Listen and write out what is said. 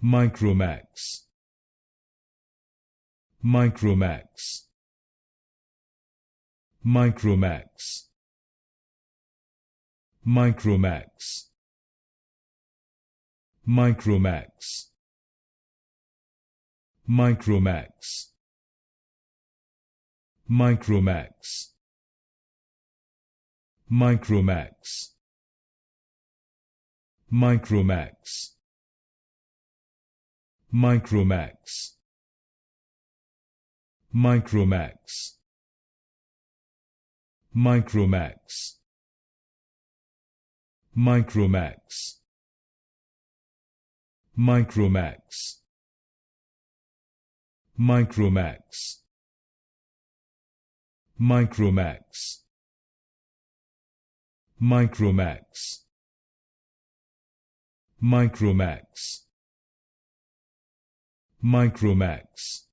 Micromax, Micromax, Micromax, Micromax, Micromax, Micromax, Micromax, Micromax, Micromax, Micromax, Micromax, Micromax, Micromax, Micromax, Micromax, Micromax, Micromax, Micromax, Micromax,